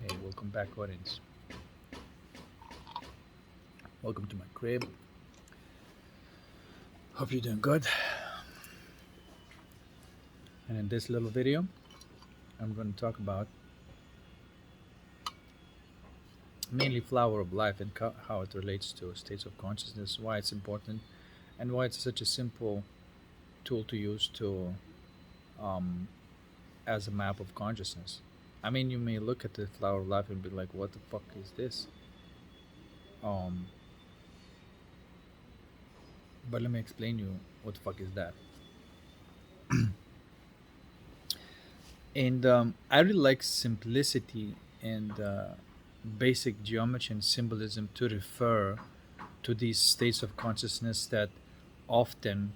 Hey, welcome back, audience. Welcome to my crib. Hope you're doing good. And in this little video, I'm going to talk about mainly flower of life and how it relates to states of consciousness, why it's important, and why it's such a simple tool to use to um, as a map of consciousness. I mean, you may look at the flower of life and be like, "What the fuck is this?" Um, but let me explain you what the fuck is that. And I really like simplicity and basic geometry and symbolism to refer to these states of consciousness that often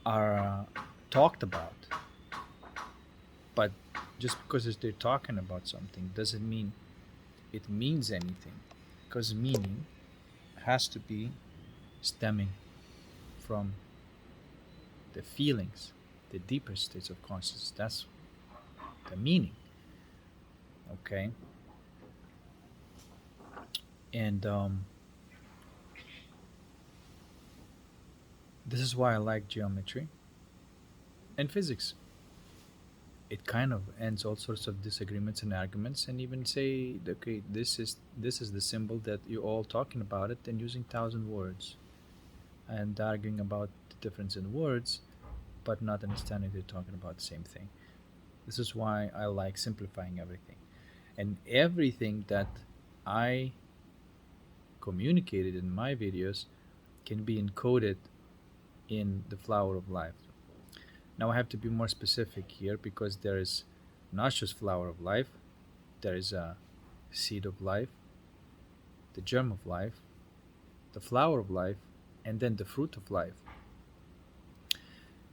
are talked about. But just because they're talking about something doesn't mean it means anything, because meaning has to be stemming from the feelings, the deeper states of consciousness. That's the meaning. Okay. And this is why I like geometry and physics. It kind of ends all sorts of disagreements and arguments, and even say, okay, this is the symbol that you're all talking about it and using thousand words and arguing about the difference in words, but not understanding they're talking about the same thing. This is why I like simplifying everything, and everything that I communicated in my videos can be encoded in the flower of life. Now I have to be more specific here because there is not just flower of life, there is a seed of life, the germ of life, the flower of life, and then the fruit of life.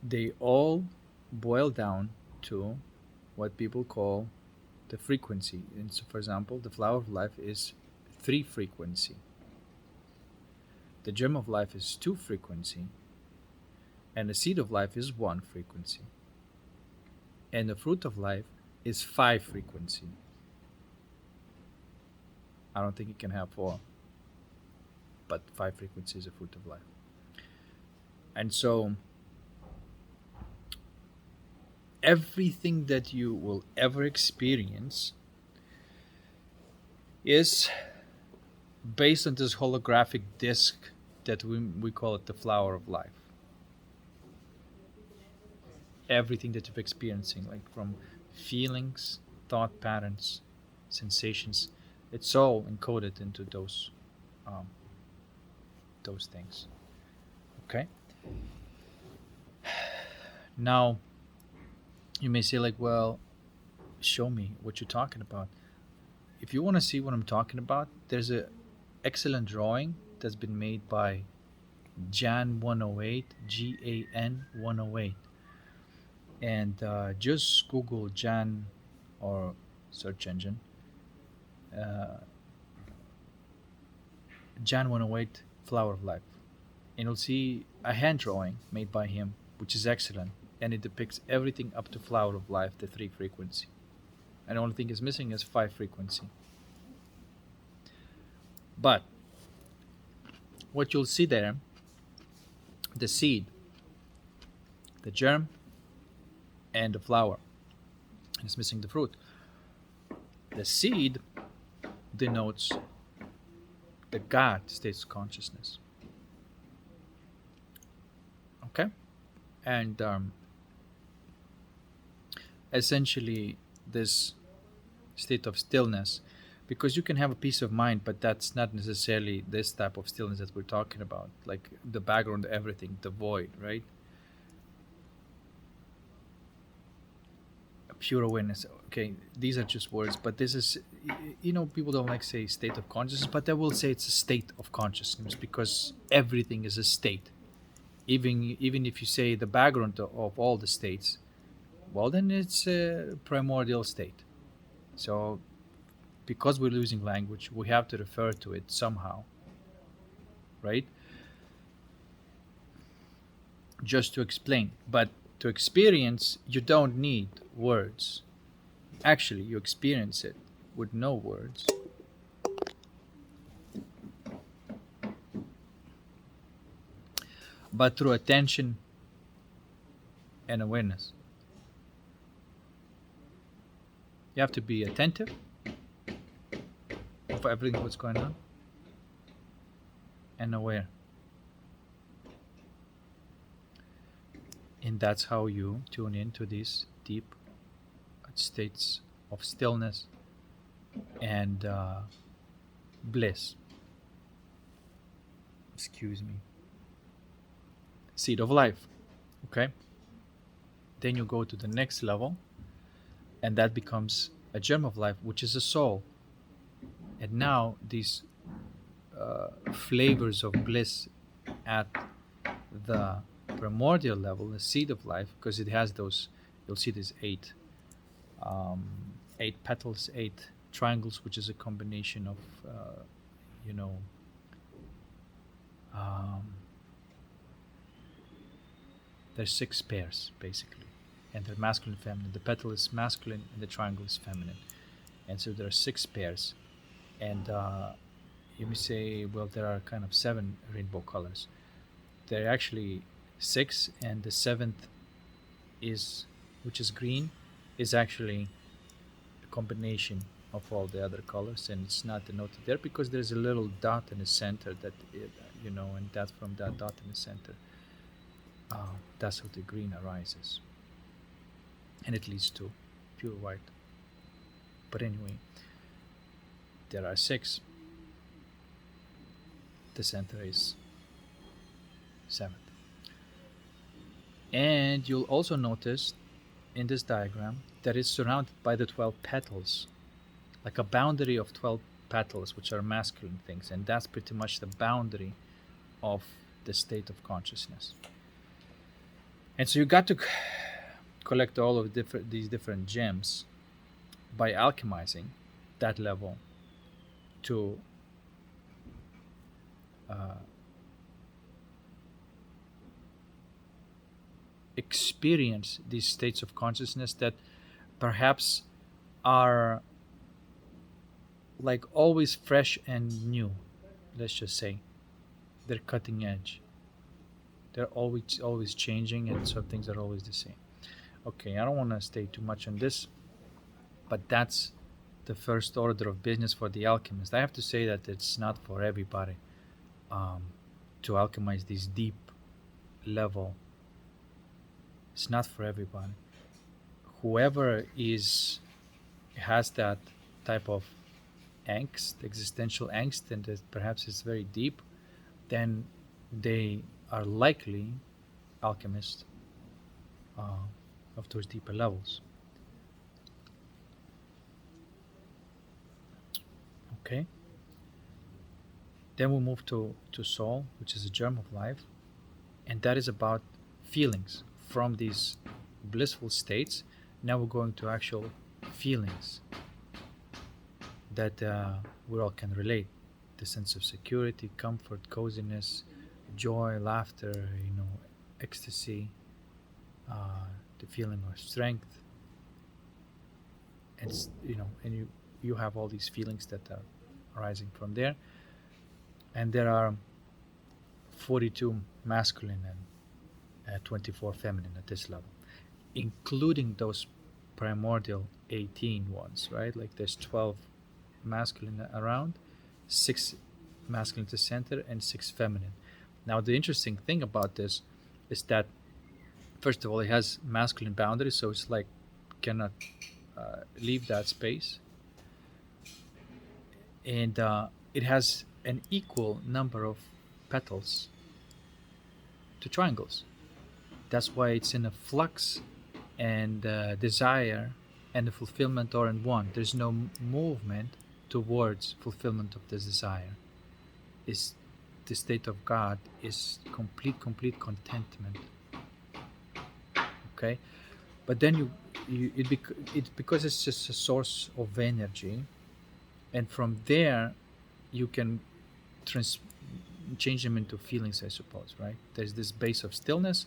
They all boil down to what people call the frequency. And so, for example, the flower of life is 3 frequency, the germ of life is 2 frequency, and the seed of life is 1 frequency, and the fruit of life is 5 frequency. I don't think it can have 4, but 5 frequency is a fruit of life. And so everything that you will ever experience is based on this holographic disc that we call it the flower of life. Everything that you're experiencing, like from feelings, thought patterns, sensations, it's all encoded into um, those things. Okay. Now you may say, like, well, show me what you're talking about. If you want to see what I'm talking about, there's a excellent drawing that's been made by Jan 108, GAN 108, and just Google Jan or search engine uh, Jan 108 Flower of Life, and you'll see a hand drawing made by him, which is excellent, and it depicts everything up to Flower of Life, the 3 frequency, and the only thing is missing is 5 frequency. But what you'll see there, the seed, the germ, and the flower, and it's missing the fruit. The seed denotes the God states of consciousness. Okay? And essentially, this state of stillness, because you can have a peace of mind, but that's not necessarily this type of stillness that we're talking about, like the background, everything, the void, right? Pure awareness. Okay, these are just words, but this is, people don't like say state of consciousness, but I will say it's a state of consciousness because everything is a state. Even if you say the background of all the states, well, then it's a primordial state. So because we're losing language, we have to refer to it somehow, right? Just to explain. But to experience, you don't need words. Actually, you experience it. with no words, but through attention and awareness. You have to be attentive of everything what's going on and aware. And that's how you tune into these deep states of stillness and bliss. Excuse me. Seed of life. Okay? Then you go to the next level, and that becomes a germ of life, which is a soul. And now these flavors of bliss at the primordial level, the seed of life, because it has those, you'll see these um, eight petals, eight triangles, which is a combination of, you know, um, there's six pairs basically, and they're masculine and feminine. The petal is masculine and the triangle is feminine, and so there are six pairs. And you may say, well, there are kind of seven rainbow colors. There are actually six, and the seventh is, which is green, is actually a combination of all the other colors, and it's not denoted there because there's a little dot in the center that you know, and that from that dot in the center, that's how the green arises, and it leads to pure white. But anyway, there are six. The center is seventh. And you'll also notice in this diagram that it's surrounded by the 12 petals, like a boundary of 12 petals, which are masculine things, and that's pretty much the boundary of the state of consciousness. And so you got to collect all of these different gems by alchemizing that level to experience these states of consciousness that perhaps are like always fresh and new. Let's just say they're cutting edge. They're always changing, and so things are always the same. Okay, I don't want to stay too much on this, but that's the first order of business for the alchemist. I have to say that it's not for everybody to alchemize this deep level. It's not for everybody. Whoever has that type of angst, existential angst, and that perhaps it's very deep, then they are likely alchemists of those deeper levels. Okay. Then we move to soul, which is a germ of life, and that is about feelings from these blissful states. Now we're going to actual feelings that we all can relate: the sense of security, comfort, coziness, joy, laughter, ecstasy, the feeling of strength, and and you have all these feelings that are arising from there. And there are 42 masculine and 24 feminine at this level, including those primordial 18 ones, right? Like there's 12 masculine around, 6 masculine to center, and 6 feminine. Now, the interesting thing about this is that, first of all, it has masculine boundaries, so it's like cannot leave that space. And it has an equal number of petals to triangles. That's why it's in a flux, and desire and the fulfillment are in one. There's no movement towards fulfillment of this desire. Is the state of God is complete contentment. Okay, but then it's because it's just a source of energy, and from there you can change them into feelings, I suppose, right? There's this base of stillness,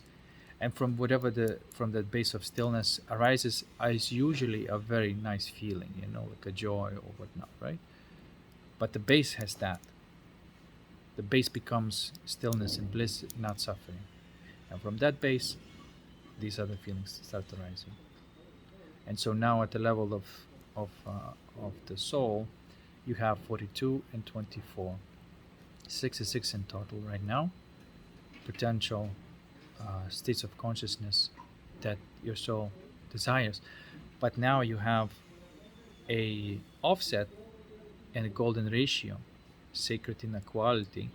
and from whatever the from that base of stillness arises is usually a very nice feeling, like a joy or whatnot, right? But the base has that. The base becomes stillness and bliss, not suffering. And from that base, these other feelings start arising. And so now at the level of the soul, you have 42 and 24, 66 in total right now, potential states of consciousness that your soul desires. But now you have a offset and a golden ratio, sacred inequality,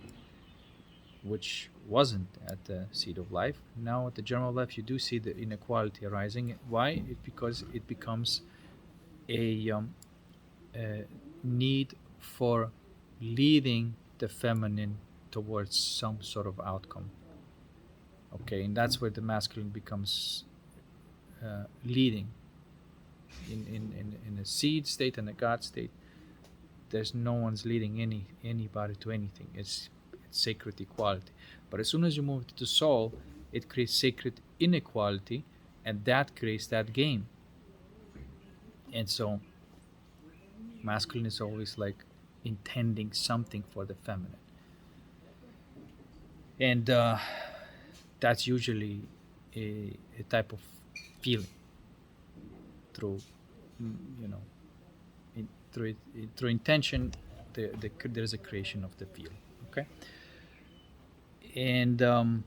which wasn't at the seed of life. Now at the germ of life, you do see the inequality arising. Why? Because it becomes a need for leading the feminine towards some sort of outcome. Okay, and that's where the masculine becomes leading. In a seed state and a God state, there's no one's leading anybody to anything. It's sacred equality. But as soon as you move to the soul, it creates sacred inequality, and that creates that game. And so masculine is always like intending something for the feminine, and that's usually a type of feeling through you know through intention. There's a creation of the feeling. Okay, and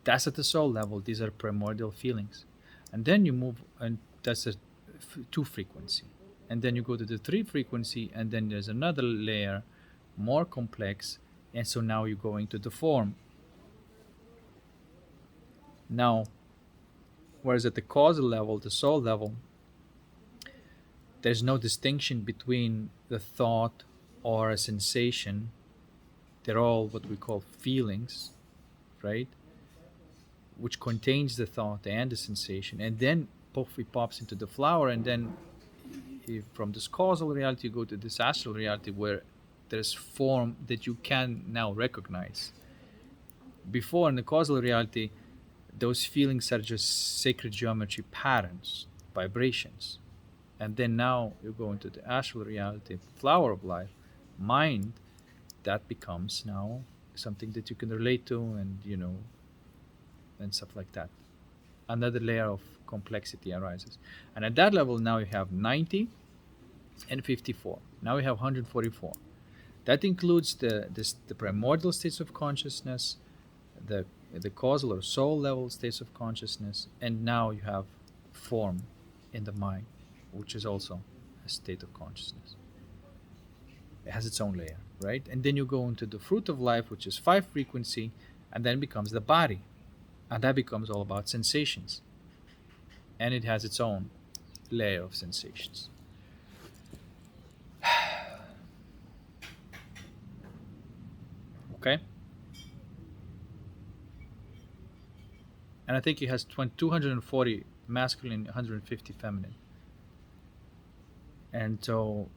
that's at the soul level. These are primordial feelings, and then you move, and that's a two frequency, and then you go to the three frequency, and then there's another layer, more complex, and so now you go into the form. Now, whereas at the causal level, the soul level, there's no distinction between the thought or a sensation. They're all what we call feelings, right? Which contains the thought and the sensation, and then poof, it pops into the flower, and then from this causal reality you go to this astral reality where there's form that you can now recognize. Before, in the causal reality, those feelings are just sacred geometry patterns, vibrations. And then now you go into the astral reality, flower of life, mind, that becomes now something that you can relate to, and and stuff like that. Another layer of complexity arises. And at that level, now you have 90 and 54. Now we have 144. That includes the primordial states of consciousness, the causal or soul level states of consciousness, and now you have form in the mind, which is also a state of consciousness. It has its own layer, right? And then you go into the fruit of life, which is 5 frequency, and then becomes the body, and that becomes all about sensations, and it has its own layer of sensations. Okay, and I think it has 240 masculine, 150 feminine, and so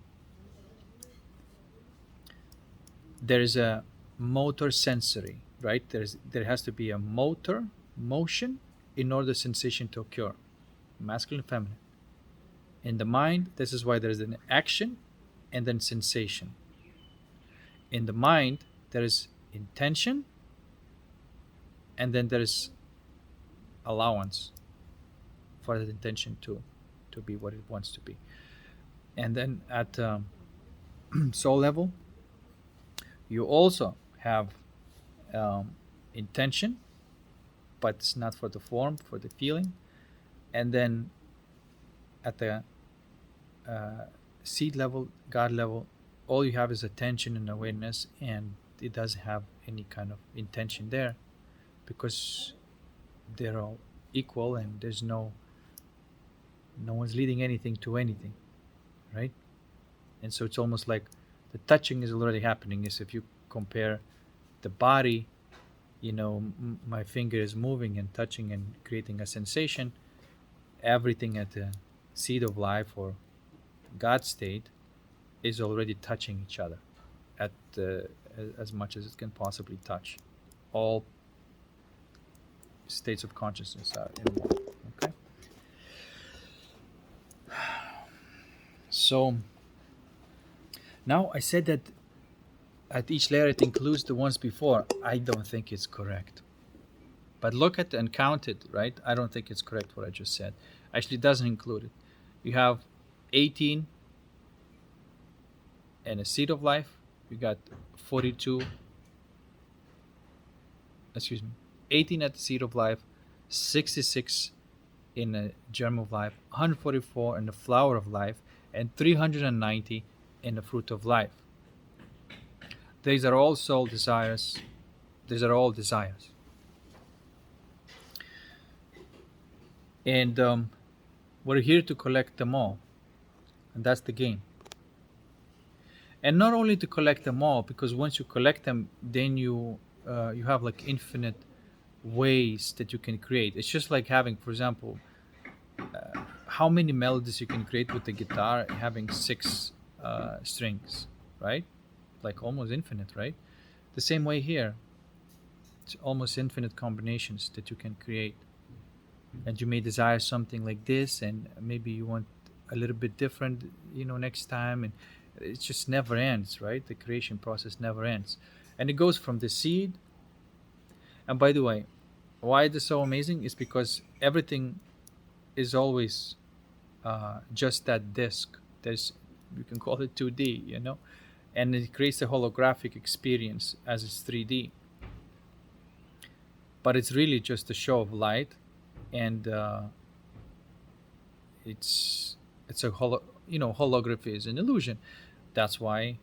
there is a motor sensory, right? There has to be a motor motion in order sensation to occur, masculine and feminine. In the mind, this is why there is an action and then sensation. In the mind, there is intention, and then there is allowance for that intention to be what it wants to be. And then at soul level, you also have intention, but it's not for the form, for the feeling. And then at the seed level, God level, all you have is attention and awareness, and it doesn't have any kind of intention there, because they're all equal, and there's no one's leading anything to anything, right? And so it's almost like the touching is already happening. Is if you compare the body, my finger is moving and touching and creating a sensation. Everything at the seed of life or God state is already touching each other at as much as it can possibly touch. All states of consciousness are involved. Okay, so now I said that at each layer it includes the ones before. I don't think it's correct. But look at and count it, right? I don't think it's correct what I just said. Actually, it doesn't include it. You have 18 and a seed of life. You got 42, excuse me, 18 at the seed of life, 66 in a germ of life, 144 in the flower of life, and 390 in the fruit of life. These are all soul desires. These are all desires. And we're here to collect them all. And that's the game. And not only to collect them all, because once you collect them, then you have like infinite ways that you can create. It's just like having, for example, how many melodies you can create with the guitar having six strings, right? Like almost infinite, right? The same way here, it's almost infinite combinations that you can create. And you may desire something like this, and maybe you want a little bit different, next time, and it just never ends, right? The creation process never ends, and it goes from the seed. And by the way, why it is so amazing is because everything is always just that disk. There's You can call it 2D, and it creates a holographic experience as it's 3D, but it's really just a show of light, and it's a holography is an illusion. That's why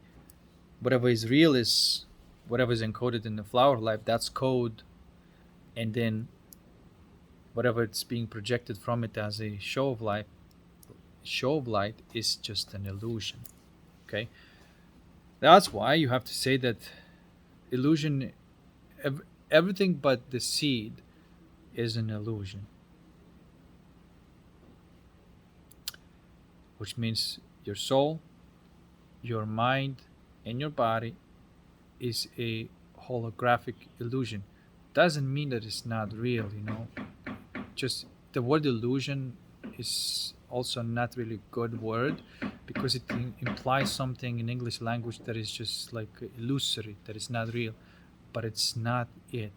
whatever is real is whatever is encoded in the flower of life. That's code, and then whatever it's being projected from it as a show of light is just an illusion. Okay, that's why you have to say that illusion, everything but the seed is an illusion, which means your soul, your mind, and your body is a holographic illusion. Doesn't mean that it's not real. Just the word illusion is also not really good word, because it implies something in English language that is just like illusory, that is not real, but it's not it.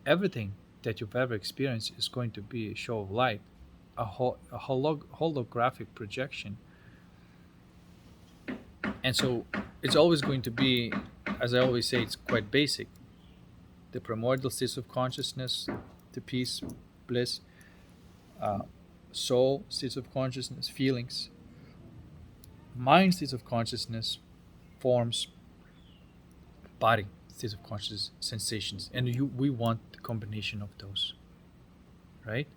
Everything that you've ever experienced is going to be a show of light, a holographic projection. And so it's always going to be, as I always say, it's quite basic. The primordial states of consciousness, the peace, bliss, uh, soul states of consciousness, feelings, mind states of consciousness, forms, body states of consciousness, sensations. And we want the combination of those, right?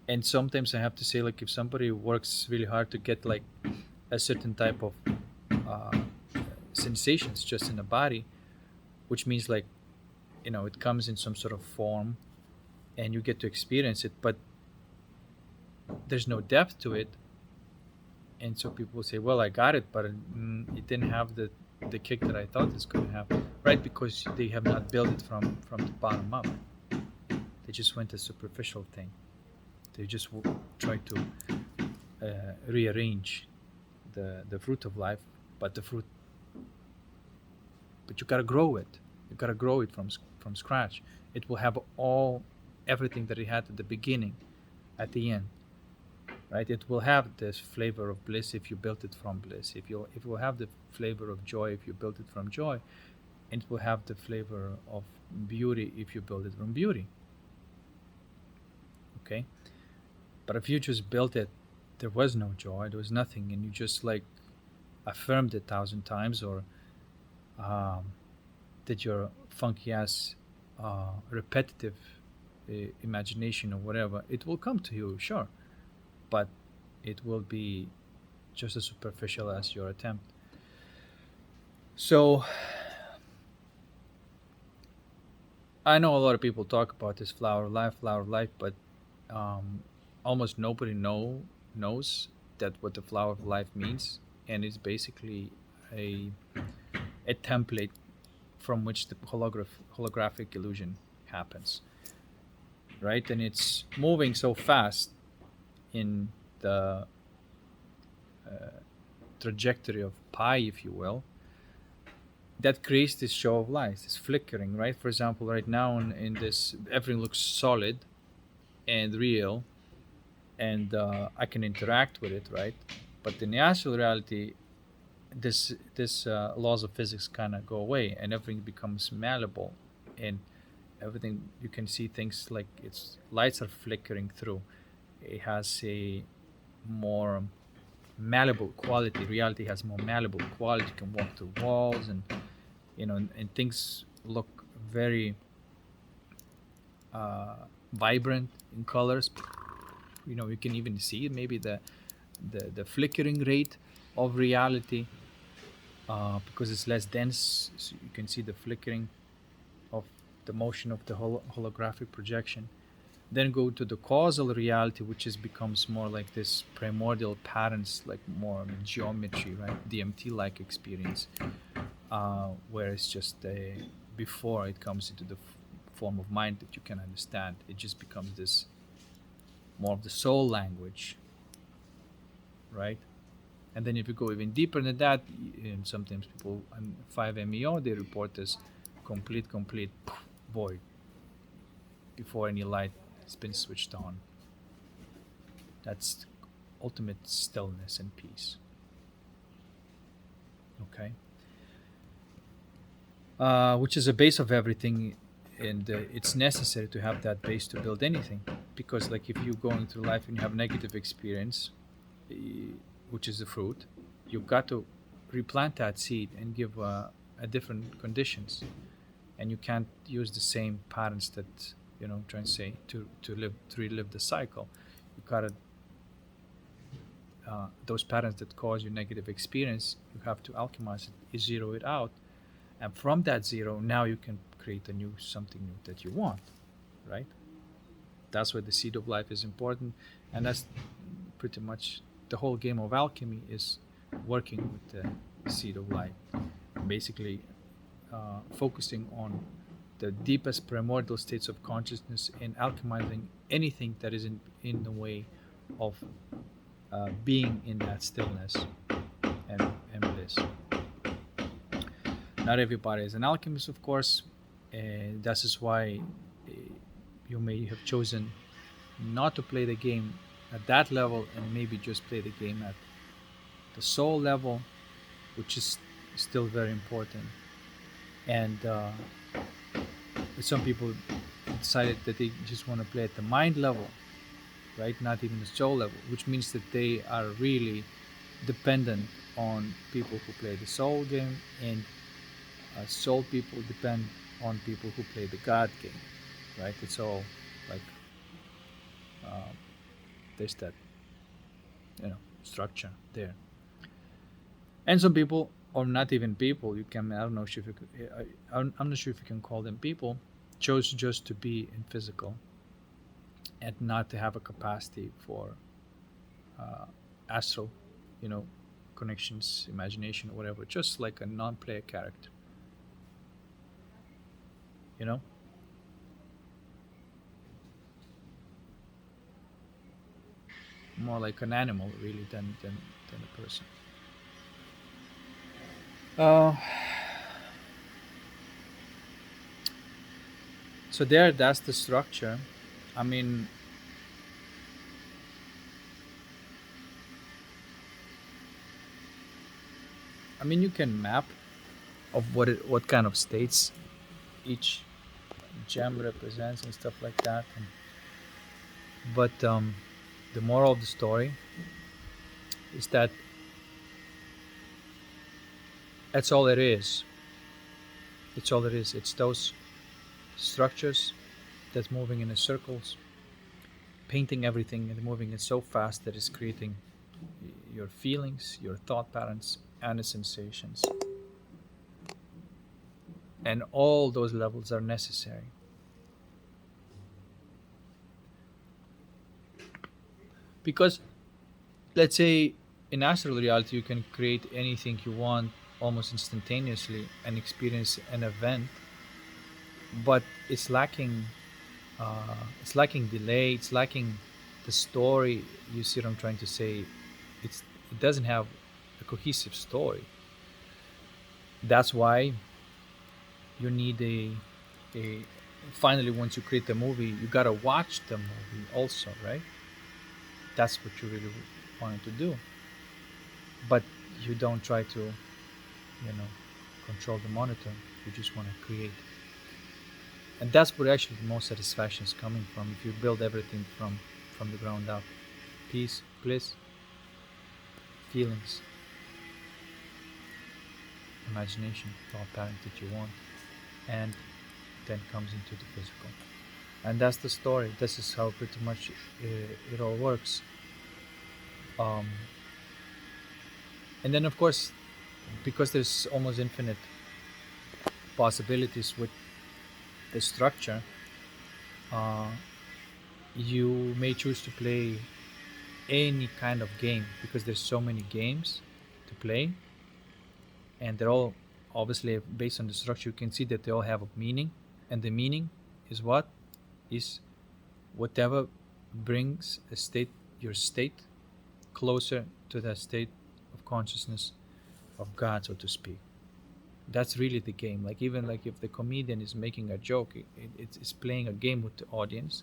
And sometimes I have to say, like, if somebody works really hard to get like a certain type of uh, sensations just in the body, which means like, it comes in some sort of form and you get to experience it, but there's no depth to it. And so people say, well, I got it, but it didn't have the kick that I thought it's going to have, right? Because they have not built it from the bottom up. They just went a superficial thing. They just try to rearrange the fruit of life, but you gotta grow it. You gotta grow it from scratch. It will have everything that it had at the beginning, at the end, right? It will have this flavor of bliss if you built it from bliss. It will have the flavor of joy if you built it from joy, and it will have the flavor of beauty if you build it from beauty. Okay, but if you just built it, there was no joy, there was nothing, and you just like affirmed it 1,000 times, or did your funky ass repetitive imagination or whatever, it will come to you, sure, but it will be just as superficial as your attempt. So I know a lot of people talk about this flower of life, but almost nobody knows that what the flower of life means, and it's basically a template from which the holographic illusion happens. right? And it's moving so fast in the trajectory of pi, if you will, that creates this show of lights, this flickering, right? For example, right now in this, everything looks solid and real, and I can interact with it, right? But in the actual reality, this laws of physics kind of go away, and everything becomes malleable, and everything, you can see things like its lights are flickering through. It has a more malleable quality. Reality has more malleable quality. You can walk through walls, and and things look very vibrant in colors. You can even see maybe the flickering rate of reality, because it's less dense, so you can see the flickering of the motion of the holographic projection. Then go to the causal reality, which is becomes more like this primordial patterns, like more geometry, right? DMT like experience, where it's just before it comes into the form of mind that you can understand. It just becomes this more of the soul language, right? And then if you go even deeper than that, and sometimes people on 5-MeO, they report this complete void before any light has been switched on. That's ultimate stillness and peace. Okay, which is a base of everything, and it's necessary to have that base to build anything. Because, like, if you're going through life and you have negative experience, eh, which is the fruit, you've got to replant that seed and give a different conditions, and you can't use the same patterns that trying to say to relive the cycle. You gotta those patterns that cause you negative experience, you have to alchemize it, you zero it out, and from that zero, now you can create a new something new that you want, right? That's why the seed of life is important, and that's pretty much the whole game of alchemy, is working with the seed of life, basically focusing on the deepest primordial states of consciousness and alchemizing anything that is in the way of being in that stillness and bliss. Not everybody is an alchemist, of course, and that is why uh, you may have chosen not to play the game at that level, and maybe just play the game at the soul level, which is still very important. And some people decided that they just want to play at the mind level, right? Not even the soul level, which means that they are really dependent on people who play the soul game, and soul people depend on people who play the God game, right? It's all like there's that structure there. And some people, or not even people, you can, I don't know if you could, I'm not sure if you can call them people, chose just to be in physical and not to have a capacity for astral, you know, connections, imagination, or whatever, just like a non-player character, you know. More like an animal, really, than a person. Uh, so there, that's the structure. I mean, you can map of what kind of states each gem represents and stuff like that. But the moral of the story is that that's all it is. It's all it is. It's those structures that's moving in the circles, painting everything and moving it so fast that it's creating your feelings, your thought patterns, and the sensations. And all those levels are necessary. Because, let's say, in astral reality, you can create anything you want almost instantaneously and experience an event, but it's lacking It's lacking delay. It's lacking the story. You see what I'm trying to say? It doesn't have a cohesive story. That's why you need a finally, once you create the movie, you gotta watch the movie also, right? That's what you really wanted to do, but you don't try to, control the monitor. You just want to create, and that's where actually the most satisfaction is coming from. If you build everything from the ground up, peace, bliss, feelings, imagination, thought pattern that you want, and then comes into the physical. And that's the story. This is how pretty much it all works. Um, and then, of course, because there's almost infinite possibilities with the structure, uh, you may choose to play any kind of game because there's so many games to play, and they're all obviously based on the structure. You can see that they all have a meaning, and the meaning is what is whatever brings a state your state closer to that state of consciousness of God, so to speak. That's really the game. Like even like if the comedian is making a joke, it's playing a game with the audience,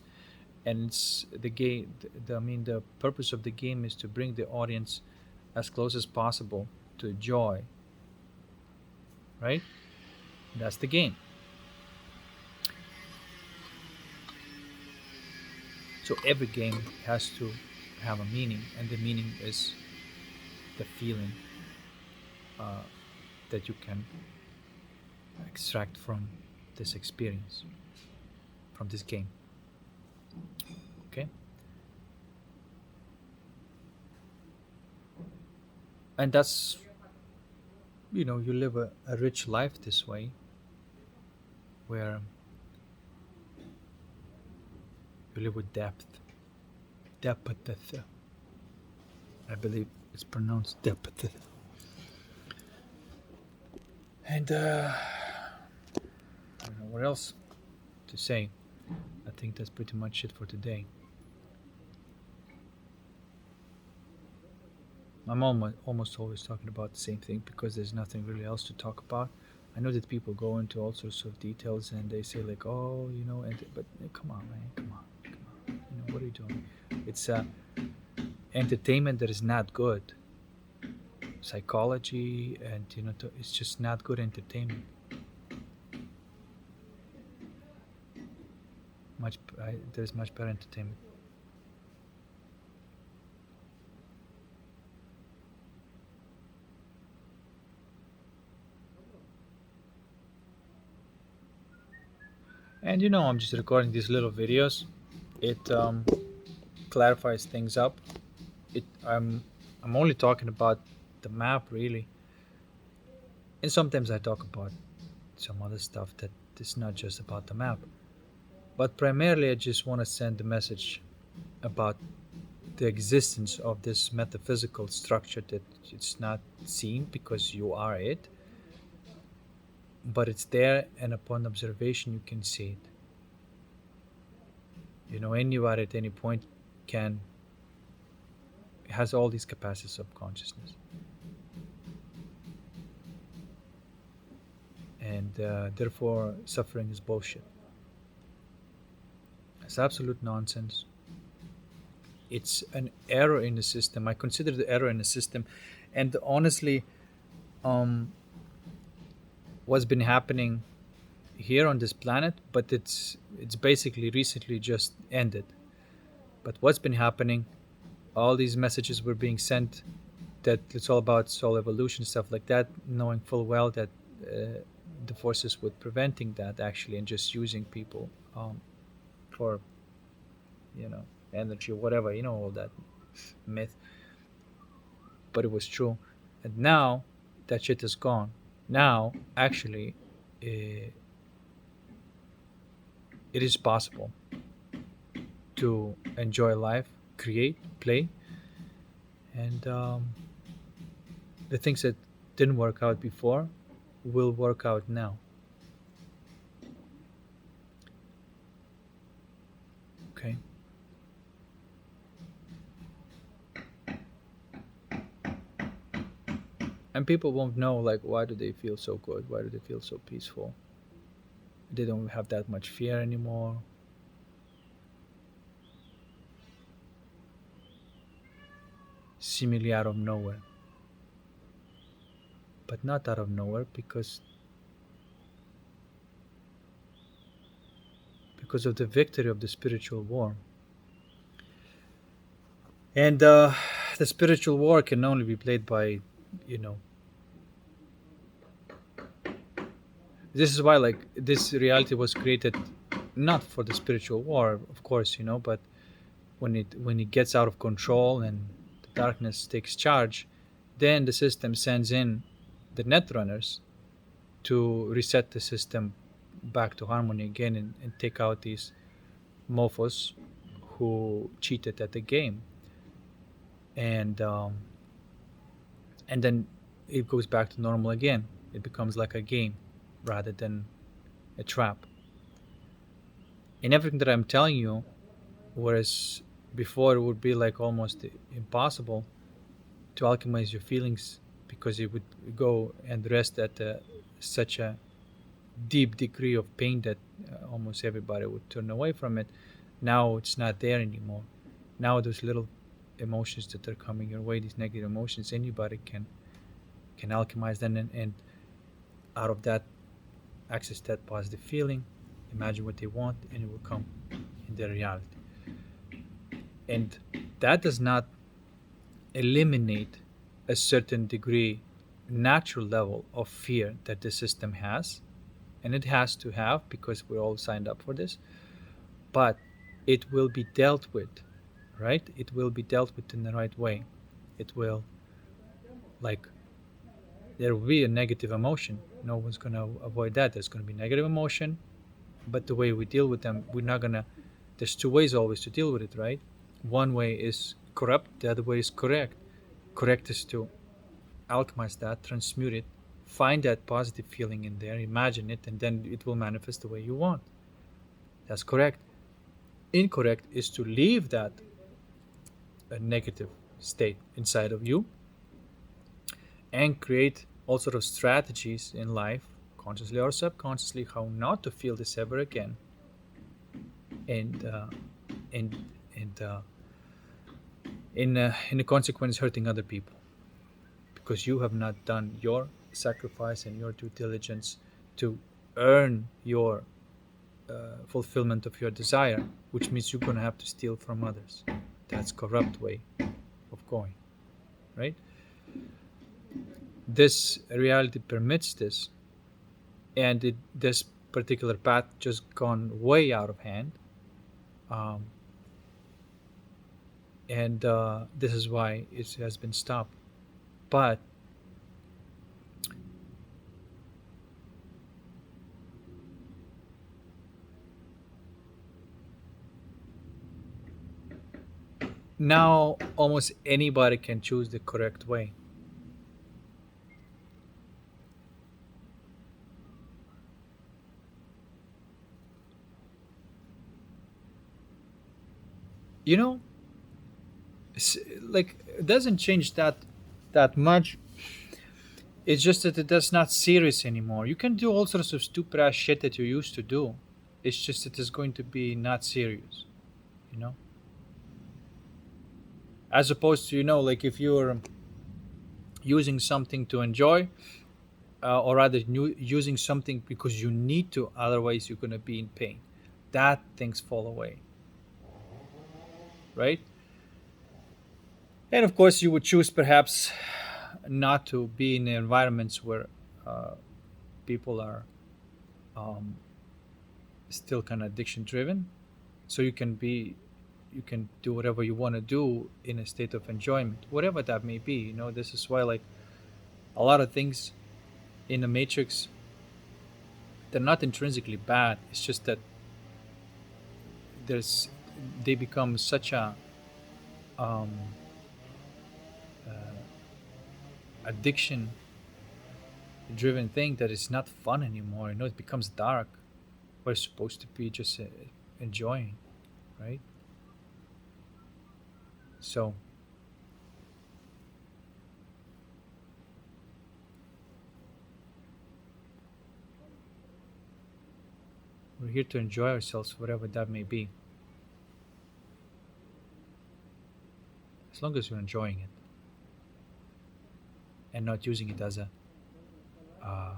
and it's the game. I mean, the purpose of the game is to bring the audience as close as possible to joy, right? That's the game. So every game has to have a meaning, and the meaning is the feeling uh, that you can extract from this experience, from this game. Okay, and that's, you live a rich life this way, where you live with depth. I believe it's pronounced depth. And I don't know what else to say. I think that's pretty much it for today. I'm almost always talking about the same thing because there's nothing really else to talk about. I know that people go into all sorts of details and they say like, oh, but come on, man, come on, come on. What are you doing? It's entertainment that is not good. Psychology, and it's just not good entertainment. There's much better entertainment. And I'm just recording these little videos. It clarifies things up. It I'm only talking about the map really, and sometimes I talk about some other stuff that is not just about the map. But primarily, I just want to send a message about the existence of this metaphysical structure that it's not seen because you are it, but it's there, and upon observation, you can see it. Anybody at any point can has all these capacities of consciousness, and therefore, suffering is bullshit. It's absolute nonsense. It's an error in the system. I consider the error in the system, and honestly, um, what's been happening here on this planet, but it's basically recently just ended. But what's been happening? All these messages were being sent that it's all about soul evolution, stuff like that, knowing full well that the forces were preventing that actually, and just using people for energy or whatever, all that myth. But it was true, and now that shit is gone. Now, actually, uh, it is possible to enjoy life, create, play, and the things that didn't work out before will work out now. Okay. And people won't know, like, why do they feel so good? Why do they feel so peaceful? They don't have that much fear anymore. Seemingly out of nowhere. But not out of nowhere, because of the victory of the spiritual war. And the spiritual war can only be played by, you know, this is why, like, this reality was created not for the spiritual war, of course, but when it gets out of control and the darkness takes charge, then the system sends in the net runners to reset the system back to harmony again, and take out these mofos who cheated at the game. And um, and then it goes back to normal again. It becomes like a game rather than a trap. And everything that I'm telling you, whereas before it would be like almost impossible to alchemize your feelings, because it would go and rest at such a deep degree of pain that almost everybody would turn away from it. Now it's not there anymore. Now those little emotions that are coming your way, these negative emotions, anybody can alchemize them, and out of that, access that positive feeling, imagine what they want, and it will come in their reality. And that does not eliminate a certain degree, natural level of fear that the system has, and it has to have, because we're all signed up for this. But it will be dealt with, right? It will be dealt with in the right way. It will, like, there will be a negative emotion. No one's going to avoid that. There's going to be negative emotion, but the way we deal with them, we're not going to. There's two ways always to deal with it, right? One way is corrupt, the other way is correct. Correct is to alchemize that, transmute it, find that positive feeling in there, imagine it, and then it will manifest the way you want. That's correct. Incorrect is to leave that negative state inside of you and create all sort of strategies in life, consciously or subconsciously, how not to feel this ever again, and and and in the consequence hurting other people, because you have not done your sacrifice and your due diligence to earn your fulfillment of your desire, which means you're going to have to steal from others. That's corrupt way of going, right? This reality permits this, and this particular path just gone way out of hand, um, and this is why it has been stopped. But now almost anybody can choose the correct way. You know, like, it doesn't change that much. It's just that that's not serious anymore. You can do all sorts of stupid ass shit that you used to do. It's just that it's going to be not serious, you know. As opposed to, like, if you're using something to enjoy, or rather using something because you need to, otherwise you're going to be in pain. That things fall away, right? And of course, you would choose perhaps not to be in environments where uh, people are um, still kind of addiction driven, so you can do whatever you want to do in a state of enjoyment, whatever that may be. This is why, like, a lot of things in the matrix, they're not intrinsically bad. It's just that there's they become such a um, addiction driven thing that it's not fun anymore. It becomes dark. We're supposed to be just enjoying, right? So we're here to enjoy ourselves, whatever that may be, as long as you're enjoying it and not using it as a uh,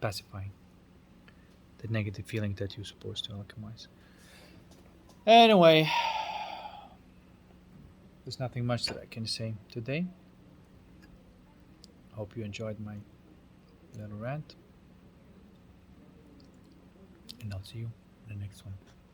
pacifying the negative feeling that you're supposed to alchemize. Anyway, there's nothing much that I can say today. Hope you enjoyed my little rant, and I'll see you in the next one.